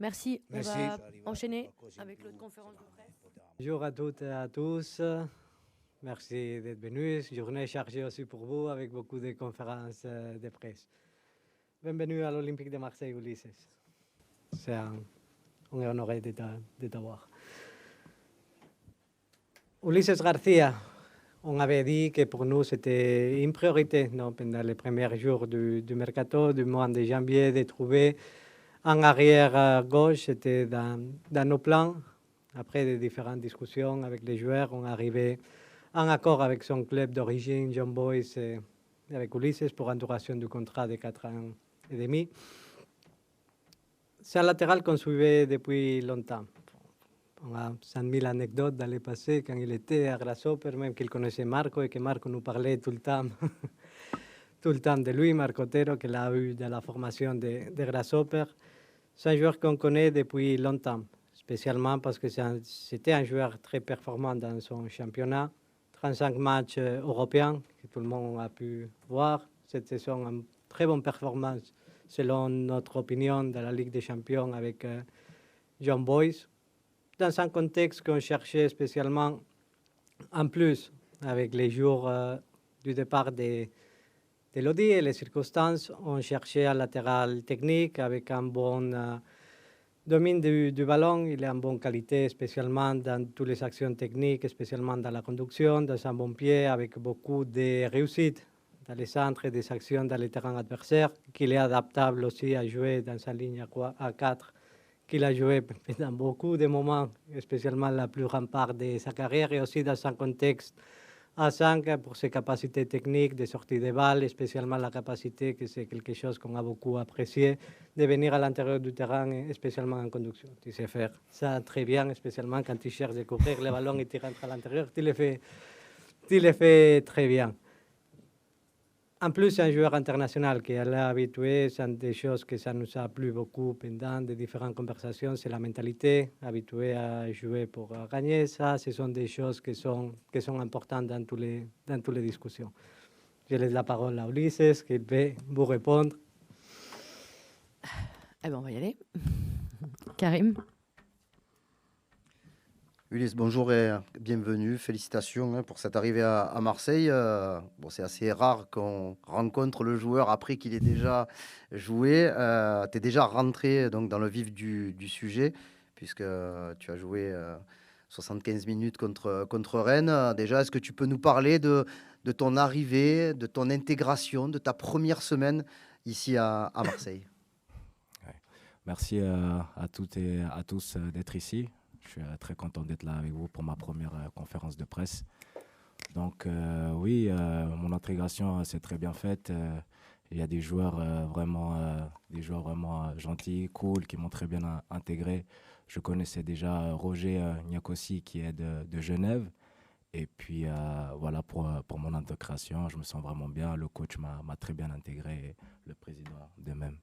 Merci. On va enchaîner avec l'autre conférence de presse. Bonjour à toutes et à tous. Merci d'être venus. Journée chargée aussi pour vous avec beaucoup de conférences de presse. Bienvenue à l'Olympique de Marseille, Ulises. On est honoré de t'avoir. Ulises Garcia, on avait dit que pour nous c'était une priorité pendant les premiers jours du mercato, du mois de janvier, de trouver un arrière gauche. C'était dans nos plans. Après de différentes discussions avec les joueurs, on est arrivé à un accord avec son club d'origine, John Boyce, et avec Ulises pour une duration du contrat de 4 ans et demi. C'est un latéral qu'on suivait depuis longtemps. On a 100 000 anecdotes dans le passé quand il était à Grasshopper, même qu'il connaissait Marco et que Marco nous parlait tout le temps de lui, Marco Otero, qu'il a eu dans la formation de Grasshopper. C'est un joueur qu'on connaît depuis longtemps, spécialement parce que c'était un joueur très performant dans son championnat. 35 matchs européens que tout le monde a pu voir. Cette saison, une très bonne performance, selon notre opinion, dans la Ligue des Champions avec John Boyce. Dans un contexte qu'on cherchait spécialement, en plus, avec les jours du départ de Lodi et les circonstances, on cherchait un latéral technique avec un bon domaine du ballon. Il est en bonne qualité, spécialement dans toutes les actions techniques, spécialement dans la conduction, dans un bon pied, avec beaucoup de réussite dans les centres et des actions dans les terrains adversaires, qu'il est adaptable aussi à jouer dans sa ligne à 4, qu'il a joué dans beaucoup de moments, spécialement la plus grande part de sa carrière, et aussi dans un contexte à 5 pour ses capacités techniques de sortie de balles, spécialement la capacité, que c'est quelque chose qu'on a beaucoup apprécié, de venir à l'intérieur du terrain, spécialement en conduction. Tu sais faire ça très bien, spécialement quand tu cherches de couvrir le ballon et tu rentres à l'intérieur, tu le fais très bien. En plus, c'est un joueur international qui est habitué, c'est des choses que ça nous a plu beaucoup pendant des différentes conversations, c'est la mentalité, habitué à jouer pour gagner. Ça, ce sont des choses qui sont importantes dans toutes les discussions. Je laisse la parole à Ulises, qui va vous répondre. Eh ben, on va y aller. Karim. Ulysse, bonjour et bienvenue. Félicitations pour cette arrivée à Marseille. Bon, c'est assez rare qu'on rencontre le joueur après qu'il ait déjà joué. Tu es déjà rentré donc, dans le vif du sujet, puisque tu as joué 75 minutes contre Rennes. Déjà, est-ce que tu peux nous parler de ton arrivée, de ton intégration, de ta première semaine ici à Marseille? Ouais. Merci à toutes et à tous d'être ici. Je suis très content d'être là avec vous pour ma première conférence de presse. Donc oui, mon intégration s'est très bien faite. Il y a des joueurs vraiment gentils, cool, qui m'ont très bien intégré. Je connaissais déjà Roger Niakossi qui est de Genève. Et puis voilà, pour mon intégration, je me sens vraiment bien. Le coach m'a très bien intégré, et le président de même.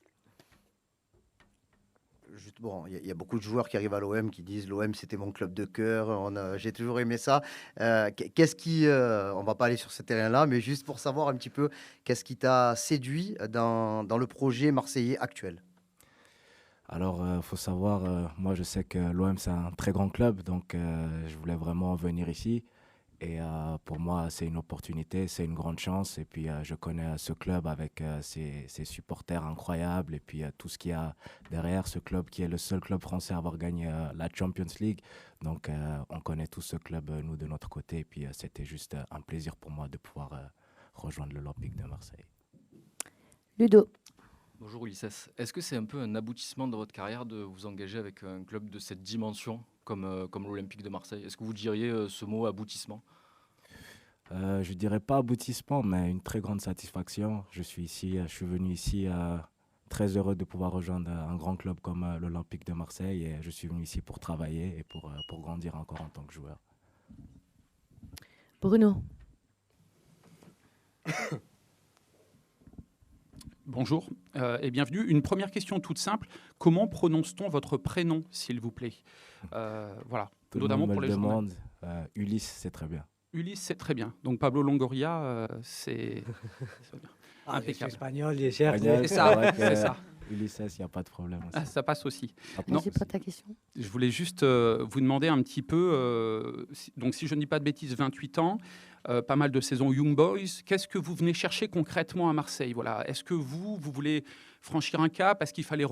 Bon, il y a beaucoup de joueurs qui arrivent à l'OM qui disent l'OM c'était mon club de cœur, j'ai toujours aimé ça. Qu'est-ce qui, on va pas aller sur ce terrain-là, mais juste pour savoir un petit peu, qu'est-ce qui t'a séduit dans le projet marseillais actuel? Alors, faut savoir, moi je sais que l'OM c'est un très grand club, donc je voulais vraiment venir ici. Et pour moi, c'est une opportunité, c'est une grande chance. Et puis, je connais ce club avec ses supporters incroyables. Et puis, tout ce qu'il y a derrière ce club, qui est le seul club français à avoir gagné la Champions League. Donc, on connaît tout ce club, nous, de notre côté. Et puis, c'était juste un plaisir pour moi de pouvoir rejoindre l'Olympique de Marseille. Ludo. Bonjour Ulysse. Est-ce que c'est un peu un aboutissement de votre carrière de vous engager avec un club de cette dimension comme l'Olympique de Marseille? Est-ce que vous diriez ce mot aboutissement? Je dirais pas aboutissement, mais une très grande satisfaction. Je suis venu ici très heureux de pouvoir rejoindre un grand club comme l'Olympique de Marseille. Et je suis venu ici pour travailler et pour grandir encore en tant que joueur. Bruno. Bonjour et bienvenue. Une première question toute simple. Comment prononce-t-on votre prénom, s'il vous plaît? Voilà, Tout notamment le monde pour me les le journalistes. demande. Ulysse, c'est très bien. Ulysse, c'est très bien. Donc Pablo Longoria, c'est Je suis impeccable. espagnol, je cherche. C'est ça, c'est ça. Ulysse, il n'y a pas de problème aussi. Ah, ça passe aussi. Merci pour ta question. Je voulais juste vous demander un petit peu, donc si je ne dis pas de bêtises, 28 ans, pas mal de saisons Young Boys. Qu'est-ce que vous venez chercher concrètement à Marseille? Voilà. Est-ce que vous voulez franchir un cap? Est-ce qu'il fallait,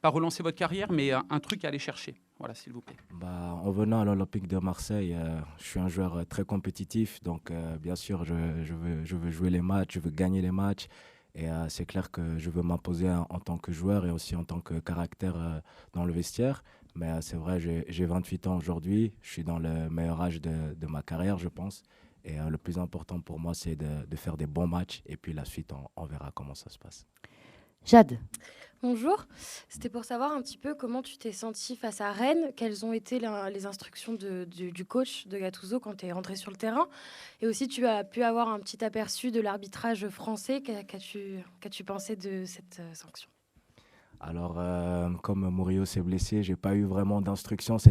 pas relancer votre carrière, mais un truc à aller chercher? Voilà, s'il vous plaît. En venant à l'Olympique de Marseille, je suis un joueur très compétitif. Donc, bien sûr, je veux jouer les matchs, je veux gagner les matchs. Et c'est clair que je veux m'imposer en tant que joueur et aussi en tant que caractère dans le vestiaire. Mais c'est vrai, j'ai 28 ans aujourd'hui. Je suis dans le meilleur âge de ma carrière, je pense. Et le plus important pour moi, c'est de faire des bons matchs. Et puis la suite, on verra comment ça se passe. Jade. Bonjour, c'était pour savoir un petit peu comment tu t'es senti face à Rennes, quelles ont été les instructions du coach de Gattuso quand tu es rentré sur le terrain, et aussi tu as pu avoir un petit aperçu de l'arbitrage français. Qu'as-tu pensé de cette sanction? Alors, comme Murillo s'est blessé, j'ai pas eu vraiment d'instructions, ça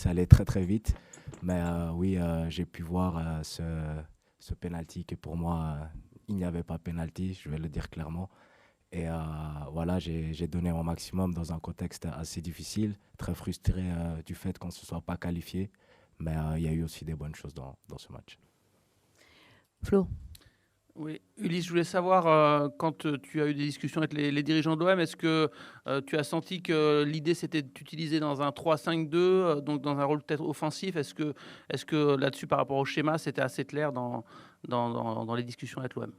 allait très très vite. Mais oui, j'ai pu voir ce penalty que pour moi, il n'y avait pas penalty, je vais le dire clairement. Et voilà, j'ai donné mon maximum dans un contexte assez difficile, très frustré du fait qu'on ne se soit pas qualifié. Mais il y a eu aussi des bonnes choses dans ce match. Flo. Oui, Ulysse, je voulais savoir, quand tu as eu des discussions avec les dirigeants de l'OM, est-ce que tu as senti que l'idée c'était d'utiliser dans un 3-5-2, donc dans un rôle peut-être offensif? Est-ce que là-dessus, par rapport au schéma, c'était assez clair dans les discussions avec l'OM?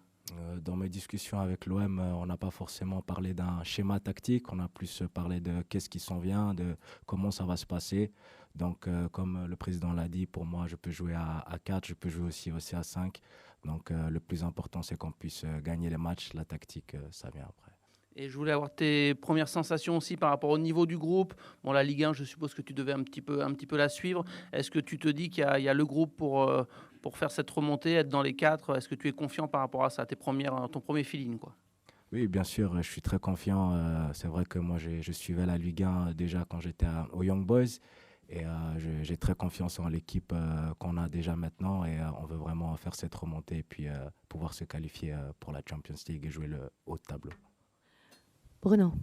Dans mes discussions avec l'OM, on n'a pas forcément parlé d'un schéma tactique, on a plus parlé de qu'est-ce qui s'en vient, de comment ça va se passer. Donc, comme le président l'a dit, pour moi, je peux jouer à 4, je peux jouer aussi à 5. Donc, le plus important, c'est qu'on puisse gagner les matchs. La tactique, ça vient après. Et je voulais avoir tes premières sensations aussi par rapport au niveau du groupe. Bon, la Ligue 1, je suppose que tu devais un petit peu la suivre. Est-ce que tu te dis qu'il y a le groupe pour faire cette remontée, être dans les 4? Est-ce que tu es confiant par rapport à ça, ton premier feeling, quoi? Oui, bien sûr, je suis très confiant. C'est vrai que moi, je suivais la Ligue 1 déjà quand j'étais aux Young Boys. Et j'ai très confiance en l'équipe qu'on a déjà maintenant. Et on veut vraiment faire cette remontée et puis pouvoir se qualifier pour la Champions League et jouer le haut de tableau. Bruno.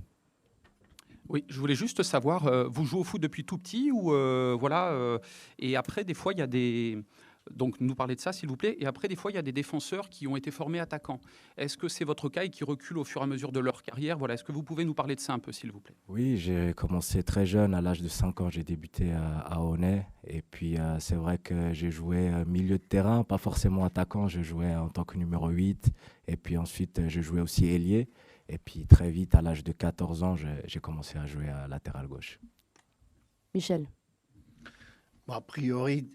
Oui, je voulais juste savoir, vous jouez au foot depuis tout petit ou voilà, et après des fois il y a des, donc nous parlez de ça s'il vous plaît, et après des fois il y a des défenseurs qui ont été formés attaquants. Est-ce que c'est votre cas et qui reculent au fur et à mesure de leur carrière? Voilà, est-ce que vous pouvez nous parler de ça un peu s'il vous plaît? Oui, j'ai commencé très jeune, à l'âge de 5 ans, j'ai débuté à Aulnay. Et puis c'est vrai que j'ai joué milieu de terrain, pas forcément attaquant, je jouais en tant que numéro 8. Et puis ensuite, je jouais aussi ailier. Et puis très vite, à l'âge de 14 ans, j'ai commencé à jouer à latéral gauche. Michel. Bon, a priori,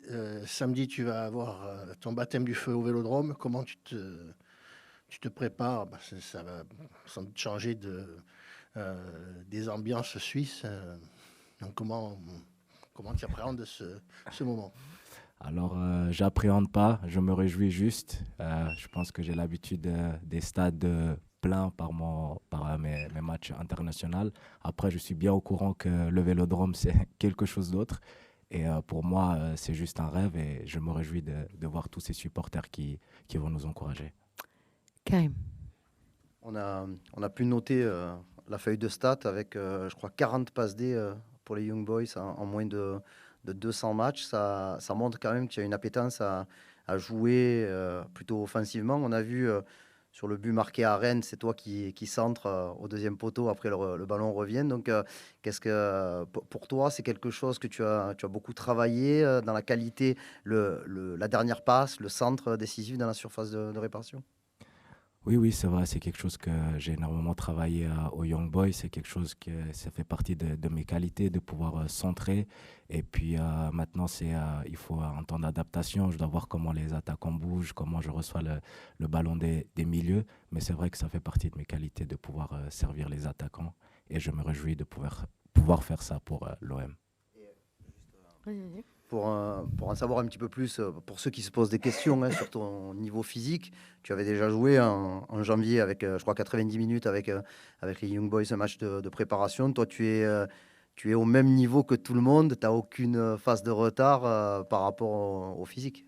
samedi, tu vas avoir ton baptême du feu au Vélodrome. Comment tu te prépares? Ça va sans doute changer des ambiances suisses. Donc comment tu appréhendes ce moment? Alors, j'appréhende pas, je me réjouis juste. Je pense que j'ai l'habitude des stades pleins par mes matchs internationaux. Après, je suis bien au courant que le Vélodrome, c'est quelque chose d'autre. Et pour moi, c'est juste un rêve et je me réjouis de voir tous ces supporters qui vont nous encourager. Karim. On a pu noter la feuille de stats avec, je crois, 40 passes D pour les Young Boys en moins de 200 matchs. Ça montre quand même qu'il y a une appétence à jouer plutôt offensivement. On a vu sur le but marqué à Rennes, c'est toi qui centre au deuxième poteau après le ballon revient. Donc, qu'est-ce que pour toi, c'est quelque chose que tu as beaucoup travaillé dans la qualité, la dernière passe, le centre décisif dans la surface de réparation? Oui, c'est vrai, c'est quelque chose que j'ai énormément travaillé aux Young Boys. C'est quelque chose que ça fait partie de mes qualités, de pouvoir centrer. Et puis maintenant, il faut un temps d'adaptation. Je dois voir comment les attaquants bougent, comment je reçois le ballon des milieux. Mais c'est vrai que ça fait partie de mes qualités de pouvoir servir les attaquants. Et je me réjouis de pouvoir faire ça pour l'OM. Pour en savoir un petit peu plus, pour ceux qui se posent des questions sur ton niveau physique, tu avais déjà joué en janvier avec, je crois, 90 minutes avec les Young Boys, un match de préparation. Toi, tu es au même niveau que tout le monde, tu n'as aucune phase de retard par rapport au physique.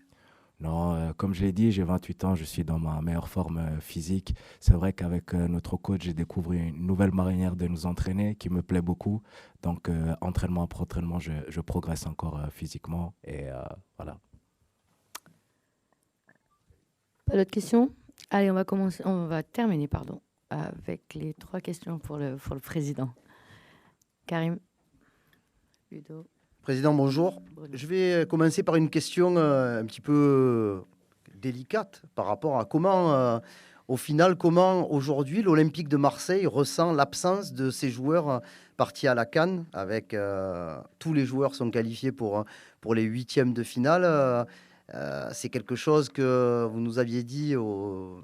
Non, comme je l'ai dit, j'ai 28 ans, je suis dans ma meilleure forme physique. C'est vrai qu'avec notre coach, j'ai découvert une nouvelle manière de nous entraîner qui me plaît beaucoup. Donc, entraînement après entraînement, je progresse encore physiquement. Et voilà. Pas d'autres questions? Allez, on va terminer avec les 3 questions pour le président. Karim, Ludo. Président, bonjour. Je vais commencer par une question un petit peu délicate par rapport à comment aujourd'hui l'Olympique de Marseille ressent l'absence de ses joueurs partis à la CAN. Avec tous les joueurs sont qualifiés pour les 8e de finale. C'est quelque chose que vous nous aviez dit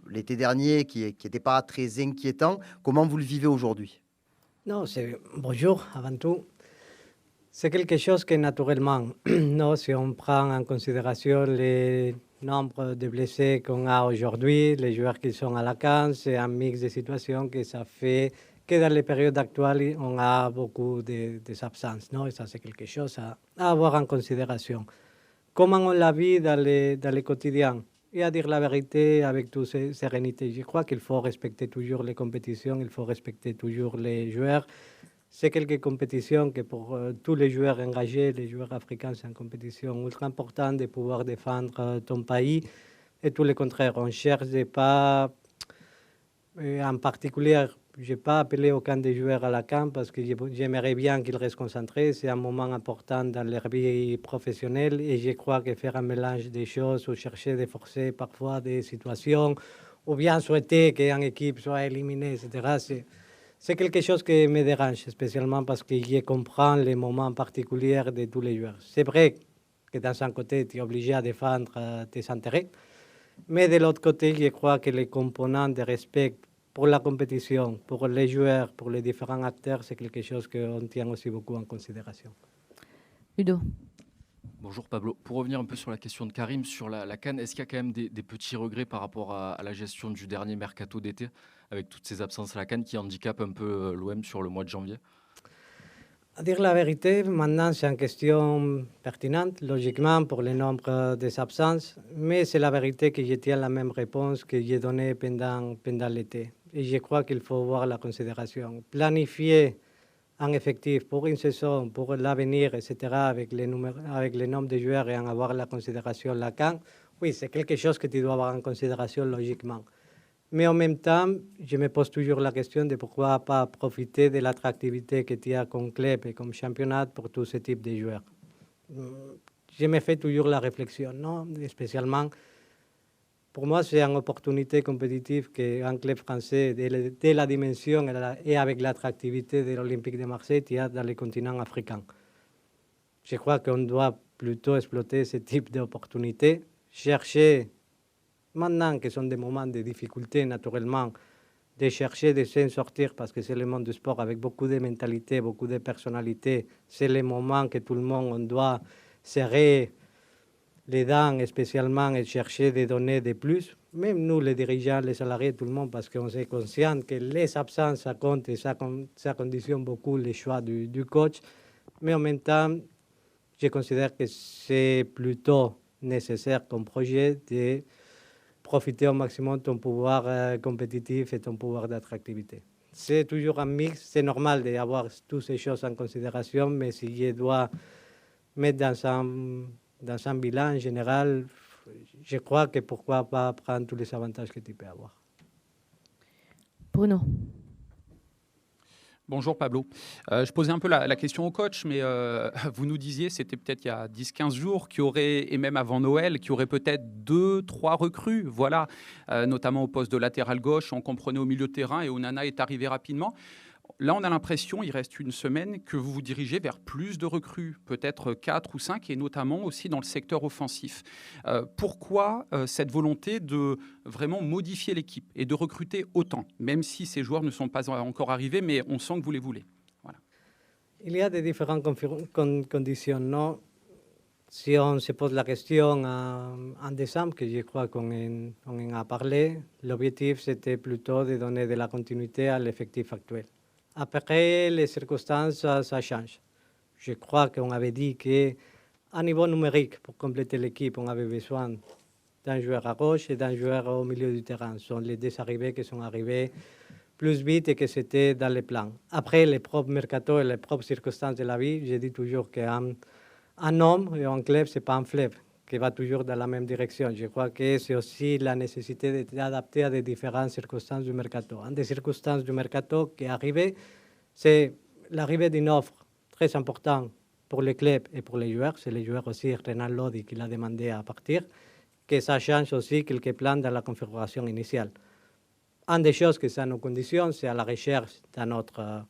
l'été dernier qui n'était pas très inquiétant. Comment vous le vivez aujourd'hui? Non, bonjour avant tout. C'est quelque chose que naturellement, non, si on prend en considération le nombre de blessés qu'on a aujourd'hui, les joueurs qui sont à la CAN, c'est un mix de situations que ça fait que dans les périodes actuelles, on a beaucoup de absences. Non? Et ça, c'est quelque chose à avoir en considération. Comment on la vit dans le quotidien? Et à dire la vérité avec toute sérénité. Je crois qu'il faut respecter toujours les compétitions, il faut respecter toujours les joueurs. C'est quelques compétitions que pour tous les joueurs engagés, les joueurs africains, c'est une compétition ultra importante de pouvoir défendre ton pays. Et tout le contraire, on cherche pas, en particulier, je n'ai pas appelé aucun des joueurs à la CAN parce que j'aimerais bien qu'ils restent concentrés. C'est un moment important dans leur vie professionnelle et je crois que faire un mélange des choses ou chercher de forcer parfois des situations ou bien souhaiter qu'une équipe soit éliminée, etc., c'est quelque chose qui me dérange, spécialement parce que je comprends les moments particuliers de tous les joueurs. C'est vrai que d'un un côté, tu es obligé à défendre tes intérêts, mais de l'autre côté, je crois que les components de respect pour la compétition, pour les joueurs, pour les différents acteurs, c'est quelque chose qu'on tient aussi beaucoup en considération. Ludo. Bonjour Pablo. Pour revenir un peu sur la question de Karim, sur la CAN, est-ce qu'il y a quand même des petits regrets par rapport à la gestion du dernier mercato d'été, avec toutes ces absences à la CAN qui handicapent un peu l'OM sur le mois de janvier? À dire la vérité, maintenant c'est une question pertinente, logiquement, pour le nombre des absences, mais c'est la vérité que je tiens la même réponse que j'ai donnée pendant l'été. Et je crois qu'il faut voir la considération. Planifier un effectif pour une saison, pour l'avenir, etc., avec les nombres de joueurs et en avoir la considération la CAN, oui, c'est quelque chose que tu dois avoir en considération logiquement. Mais en même temps, je me pose toujours la question de pourquoi pas profiter de l'attractivité que tu as comme club et comme championnat pour tous ce type de joueurs. Je me fais toujours la réflexion, non? Spécialement, pour moi, c'est une opportunité compétitive qu'un club français de la dimension et avec l'attractivité de l'Olympique de Marseille il y a dans le continent africain. Je crois qu'on doit plutôt exploiter ce type d'opportunités, chercher, maintenant que sont des moments de difficulté naturellement, de chercher de s'en sortir parce que c'est le monde du sport avec beaucoup de mentalité, beaucoup de personnalité. C'est le moment que tout le monde on doit serrer les dents spécialement et chercher des données de plus. Même nous, les dirigeants, les salariés, tout le monde, parce qu'on est conscient que les absences, ça compte et ça conditionne beaucoup les choix du coach. Mais en même temps, je considère que c'est plutôt nécessaire comme projet de profiter au maximum de ton pouvoir compétitif et ton pouvoir d'attractivité. C'est toujours un mix, c'est normal d'avoir toutes ces choses en considération, mais si je dois mettre dans un bilan général, je crois que pourquoi pas prendre tous les avantages que tu peux avoir. Bruno. Bonjour Pablo. Je posais un peu la question au coach, mais vous nous disiez, c'était peut-être il y a 10-15 jours, qu'il y aurait, et même avant Noël, qu'il y aurait peut-être 2-3 recrues, voilà, notamment au poste de latéral gauche, on comprenait au milieu de terrain, et Onana est arrivé rapidement. Là, on a l'impression, il reste une semaine, que vous vous dirigez vers plus de recrues, peut-être 4 ou 5, et notamment aussi dans le secteur offensif. Pourquoi cette volonté de vraiment modifier l'équipe et de recruter autant, même si ces joueurs ne sont pas encore arrivés, mais on sent que vous les voulez? Voilà. Il y a des différentes conditions, non? Si on se pose la question en décembre, que je crois qu'on en a parlé, l'objectif c'était plutôt de donner de la continuité à l'effectif actuel. Après, les circonstances, ça change. Je crois qu'on avait dit qu'à niveau numérique, pour compléter l'équipe, on avait besoin d'un joueur à gauche et d'un joueur au milieu du terrain. Ce sont les deux arrivés qui sont arrivés plus vite et que c'était dans les plans. Après, les propres mercato et les propres circonstances de la vie, je dis toujours qu'un homme et un club, ce n'est pas un fleuve qui va toujours dans la même direction. Je crois que c'est aussi la nécessité d'adapter à des différentes circonstances du mercato. Une des circonstances du mercato qui est arrivée, c'est l'arrivée d'une offre très importante pour les clubs et pour les joueurs. C'est les joueurs aussi, Renan Lodi, qui l'a demandé à partir, que ça change aussi quelques plans dans la configuration initiale. Une des choses que ça nous conditionne, c'est à la recherche d'un autre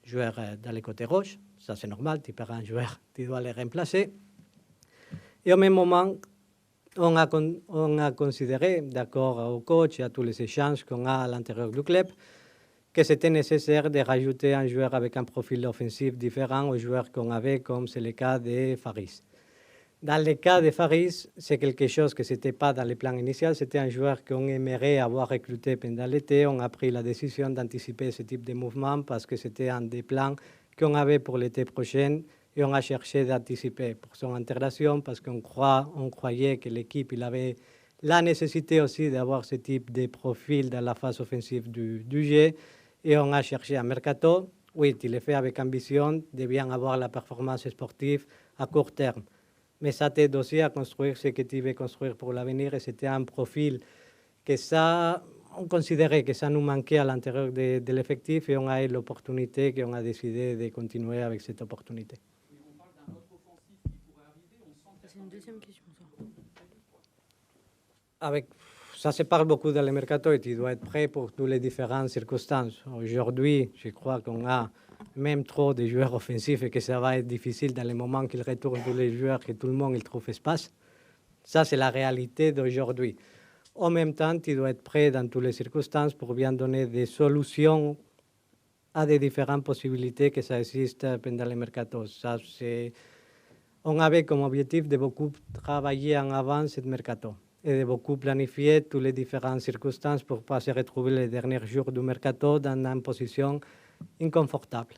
joueur dans les côtés gauche. Ça, c'est normal, tu perds un joueur, tu dois le remplacer. Et au même moment, on a considéré, d'accord au coach et à tous les échanges qu'on a à l'intérieur du club, que c'était nécessaire de rajouter un joueur avec un profil offensif différent aux joueurs qu'on avait, comme c'est le cas de Faris. Dans le cas de Faris, c'est quelque chose que ce n'était pas dans les plans initiaux, c'était un joueur qu'on aimerait avoir recruté pendant l'été. On a pris la décision d'anticiper ce type de mouvement parce que c'était un des plans qu'on avait pour l'été prochain. Et on a cherché d'anticiper pour son intégration parce qu'on croyait que l'équipe avait la nécessité aussi d'avoir ce type de profil dans la phase offensive du jeu. Et on a cherché un mercato. Oui, il est fait avec ambition de bien avoir la performance sportive à court terme. Mais ça t'aide aussi à construire ce que tu veux construire pour l'avenir. Et c'était un profil que ça, on considérait que ça nous manquait à l'intérieur de l'effectif et on a eu l'opportunité qu'on a décidé de continuer avec cette opportunité. C'est une deuxième question, ça. Ça se parle beaucoup dans le mercato et tu dois être prêt pour toutes les différentes circonstances. Aujourd'hui, je crois qu'on a même trop de joueurs offensifs et que ça va être difficile dans les moments qu'ils retournent tous les joueurs, que tout le monde il trouve espace. Ça, c'est la réalité d'aujourd'hui. En même temps, tu dois être prêt dans toutes les circonstances pour bien donner des solutions à des différentes possibilités que ça existe pendant le mercato. Ça, c'est On avait comme objectif de beaucoup travailler en avant ce mercato et de beaucoup planifier toutes les différentes circonstances pour ne pas se retrouver les derniers jours du mercato dans une position inconfortable.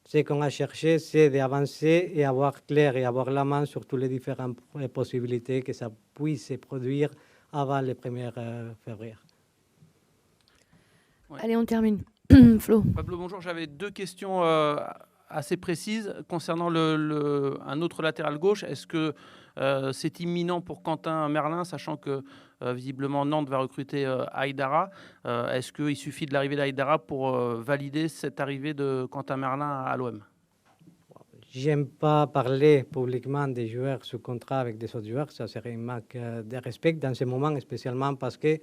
Ce qu'on a cherché, c'est d'avancer et avoir clair et avoir la main sur toutes les différentes possibilités que ça puisse se produire avant le 1er février. Ouais. Allez, on termine. Flo. Pablo, bonjour. J'avais 2 questions assez précises concernant un autre latéral gauche. Est-ce que c'est imminent pour Quentin Merlin, sachant que visiblement Nantes va recruter Aïdara? Est-ce qu'il suffit de l'arrivée d'Aïdara pour valider cette arrivée de Quentin Merlin à l'OM? J'aime pas parler publiquement des joueurs sous contrat avec des autres joueurs. Ça serait un manque de respect dans ce moment, spécialement parce que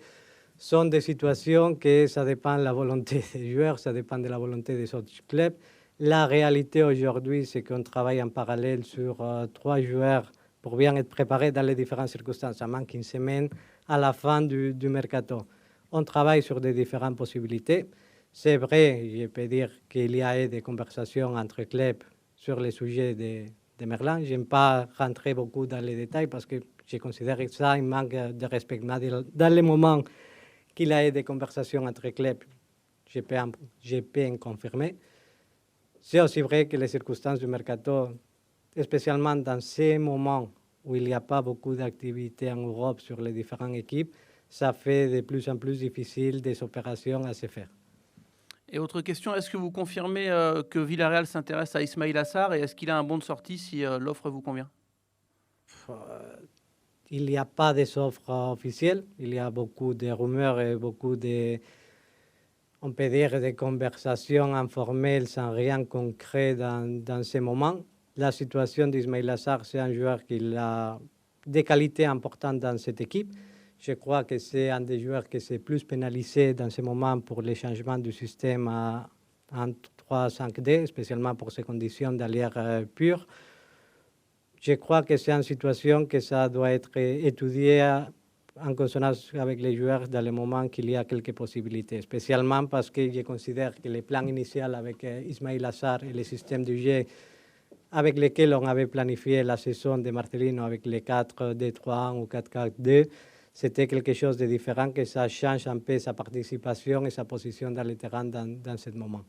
ce sont des situations que ça dépend de la volonté des joueurs, ça dépend de la volonté des autres clubs. La réalité aujourd'hui, c'est qu'on travaille en parallèle sur 3 joueurs pour bien être préparés dans les différentes circonstances. Ça manque une semaine à la fin du mercato. On travaille sur des différentes possibilités. C'est vrai, je peux dire qu'il y a eu des conversations entre clubs sur le sujet de Merlin. Je n'aime pas rentrer beaucoup dans les détails parce que je considère que ça un manque de respect. Dans le moment qu'il y a eu des conversations entre clubs, je peux en confirmer. C'est aussi vrai que les circonstances du mercato, spécialement dans ces moments où il n'y a pas beaucoup d'activités en Europe sur les différentes équipes, ça fait de plus en plus difficile des opérations à se faire. Et autre question, est-ce que vous confirmez que Villarreal s'intéresse à Ismaïla Sarr et est-ce qu'il a un bon de sortie si l'offre vous convient? Il n'y a pas d'offres officielles, il y a beaucoup de rumeurs et beaucoup de, on peut dire, de conversations informelles sans rien de concret dans ces moments. La situation d'Ismaïla Sarr, c'est un joueur qui a des qualités importantes dans cette équipe. Je crois que c'est un des joueurs qui s'est plus pénalisé dans ce moment pour les changements du système en 3-5-D, spécialement pour ces conditions d'allière pure. Je crois que c'est une situation que ça doit être étudié en consonance avec les joueurs dans le moment qu'il y a quelques possibilités, spécialement parce que je considère que le plan initial avec Ismaïla Sarr et le système de jeu avec lequel on avait planifié la saison de Marcelino avec les 4-2-3-1 ou 4-4-2, c'était quelque chose de différent, que ça change un peu sa participation et sa position dans le terrain dans ce moment.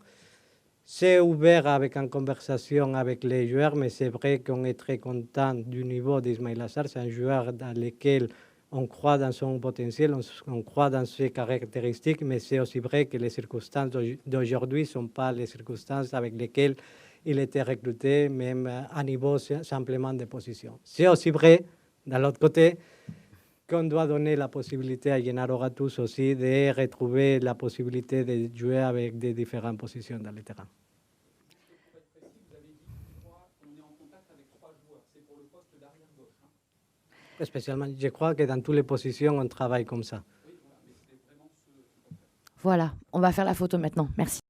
C'est ouvert avec une conversation avec les joueurs, mais c'est vrai qu'on est très content du niveau d'Ismaïla Sarr. C'est un joueur dans lequel on croit dans son potentiel, on croit dans ses caractéristiques, mais c'est aussi vrai que les circonstances d'aujourd'hui ne sont pas les circonstances avec lesquelles il était recruté, même à niveau simplement de position. C'est aussi vrai, d'un l'autre côté, qu'on doit donner la possibilité à Gennaro Gattuso aussi de retrouver la possibilité de jouer avec des différentes positions dans le terrain. Spécialement, je crois que dans toutes les positions, on travaille comme ça. Voilà, on va faire la photo maintenant. Merci.